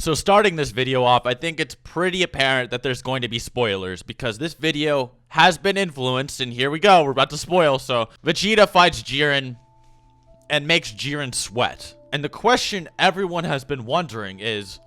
So starting this video off, I think it's pretty apparent that there's going to be spoilers because this video has been influenced, and here we go, we're about to spoil. So Vegeta fights Jiren and makes Jiren sweat. And the question everyone has been wondering is,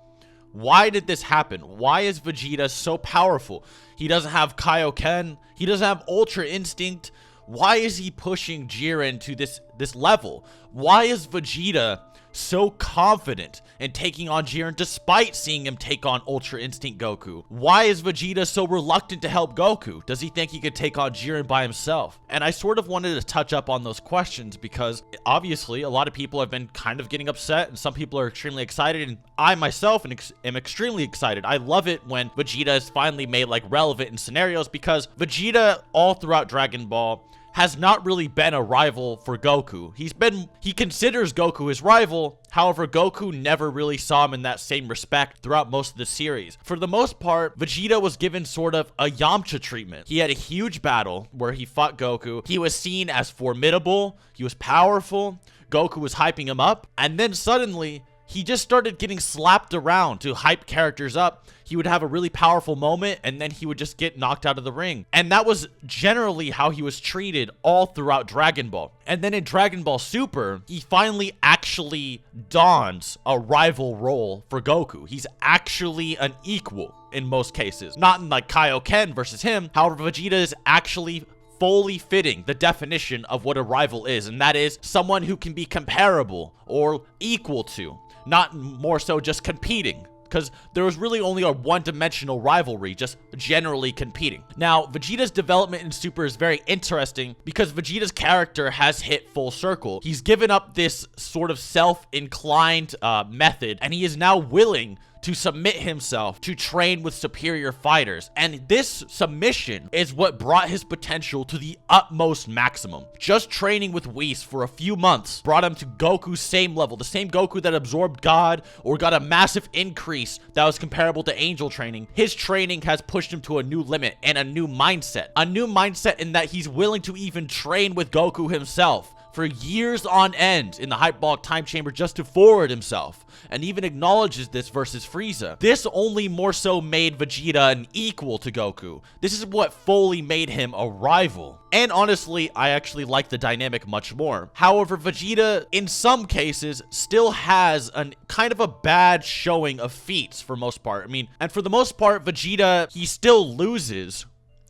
why did this happen? Why is Vegeta so powerful? He doesn't have Kaioken, he doesn't have Ultra Instinct. Why is he pushing Jiren to this level? Why is Vegeta so confident in taking on Jiren despite seeing him take on Ultra Instinct Goku? Why is Vegeta so reluctant to help Goku? Does he think he could take on Jiren by himself? And I sort of wanted to touch up on those questions because obviously a lot of people have been kind of getting upset and some people are extremely excited, and I myself am extremely excited. I love it when Vegeta is finally made like relevant in scenarios because Vegeta all throughout Dragon Ball has not really been a rival for Goku. He considers Goku his rival, however, Goku never really saw him in that same respect throughout most of the series. For the most part, Vegeta was given sort of a Yamcha treatment. He had a huge battle where he fought Goku. He was seen as formidable, he was powerful, Goku was hyping him up, and then suddenly, he just started getting slapped around to hype characters up. He would have a really powerful moment, and then he would just get knocked out of the ring. And that was generally how he was treated all throughout Dragon Ball. And then in Dragon Ball Super, he finally actually dons a rival role for Goku. He's actually an equal in most cases. Not in like Kaioken versus him. However, Vegeta is actually fully fitting the definition of what a rival is, and that is someone who can be comparable or equal to, not more so just competing, because there was really only a one-dimensional rivalry, just generally competing. Now, Vegeta's development in Super is very interesting because Vegeta's character has hit full circle. He's given up this sort of self-inclined method, and he is now willing to submit himself to train with superior fighters. And this submission is what brought his potential to the utmost maximum. Just training with Whis for a few months brought him to Goku's same level, the same Goku that absorbed God or got a massive increase that was comparable to Angel training. His training has pushed him to a new limit and a new mindset. A new mindset in that he's willing to even train with Goku himself for years on end in the Hyperbolic Time Chamber just to forward himself, and even acknowledges this versus Frieza. This only more so made Vegeta an equal to Goku. This is what fully made him a rival. And honestly, I actually like the dynamic much more. However, Vegeta, in some cases, still has a kind of a bad showing of feats for most part. I mean, and for the most part, Vegeta, he still loses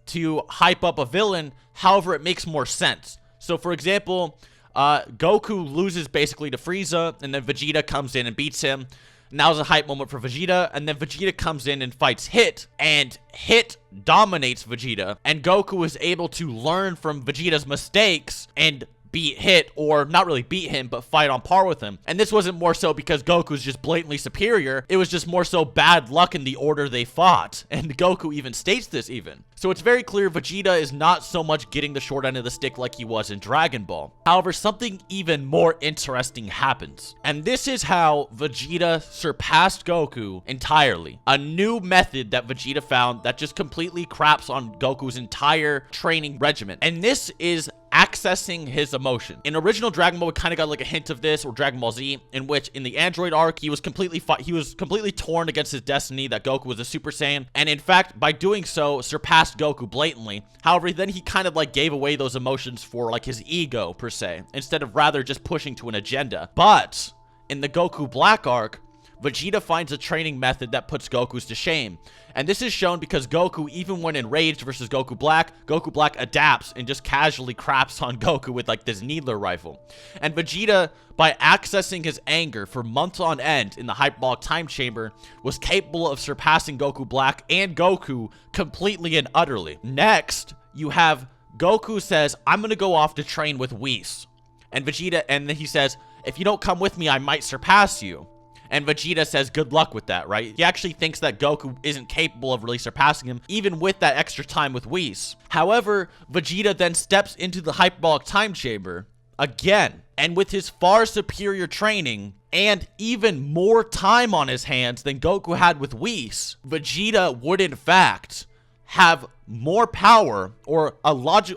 to hype up a villain. However, it makes more sense. So, for example, Goku loses basically to Frieza, and then Vegeta comes in and beats him. Now's a hype moment for Vegeta, and then Vegeta comes in and fights Hit, and Hit dominates Vegeta, and Goku is able to learn from Vegeta's mistakes and beat Hit, or not really beat him, but fight on par with him. And this wasn't more so because Goku's just blatantly superior, it was just more so bad luck in the order they fought, and Goku even states this even. So it's very clear Vegeta is not so much getting the short end of the stick like he was in Dragon Ball. However, something even more interesting happens, and this is how Vegeta surpassed Goku entirely. A new method that Vegeta found that just completely craps on Goku's entire training regimen, and this is accessing his emotion. In original Dragon Ball, we kind of got like a hint of this, or Dragon Ball Z, in which in the Android arc, he was completely torn against his destiny that Goku was a Super Saiyan, and in fact, by doing so, surpassed Goku blatantly. However, then he kind of like gave away those emotions for like his ego per se, instead of rather just pushing to an agenda. But in the Goku Black arc, Vegeta finds a training method that puts Goku's to shame. And this is shown because Goku, even when enraged versus Goku Black adapts and just casually craps on Goku with like this needler rifle. And Vegeta, by accessing his anger for months on end in the Hyperbolic Time Chamber, was capable of surpassing Goku Black and Goku completely and utterly. Next, you have Goku says, I'm gonna go off to train with Whis. And Vegeta, and then he says, if you don't come with me, I might surpass you. And Vegeta says good luck with that, right? He actually thinks that Goku isn't capable of really surpassing him, even with that extra time with Whis. However, Vegeta then steps into the Hyperbolic Time Chamber again, and with his far superior training and even more time on his hands than Goku had with Whis, Vegeta would in fact have more power, or a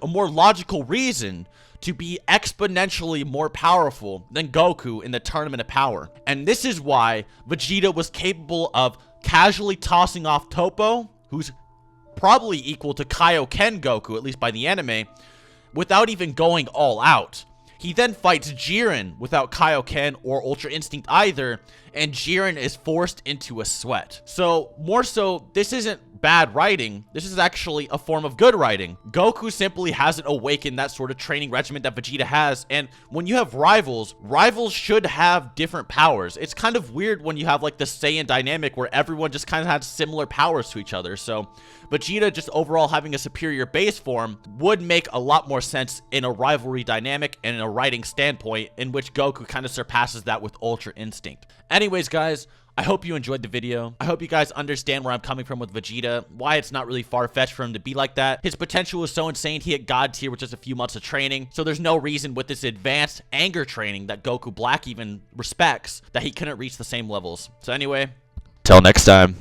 more logical reason to be exponentially more powerful than Goku in the Tournament of Power. And this is why Vegeta was capable of casually tossing off Toppo, who's probably equal to Kaioken Goku, at least by the anime, without even going all out. He then fights Jiren without Kaioken or Ultra Instinct either, and Jiren is forced into a sweat. So, more so, this isn't bad writing. This is actually a form of good writing. Goku simply hasn't awakened that sort of training regimen that Vegeta has, and when you have rivals, rivals should have different powers. It's kind of weird when you have like the Saiyan dynamic where everyone just kind of has similar powers to each other. So Vegeta just overall having a superior base form would make a lot more sense in a rivalry dynamic and in a writing standpoint, in which Goku kind of surpasses that with Ultra Instinct. Anyways, guys, I hope you enjoyed the video. I hope you guys understand where I'm coming from with Vegeta, why it's not really far-fetched for him to be like that. His potential is so insane, he hit God tier with just a few months of training, so there's no reason with this advanced anger training that Goku Black even respects that he couldn't reach the same levels. So anyway, till next time.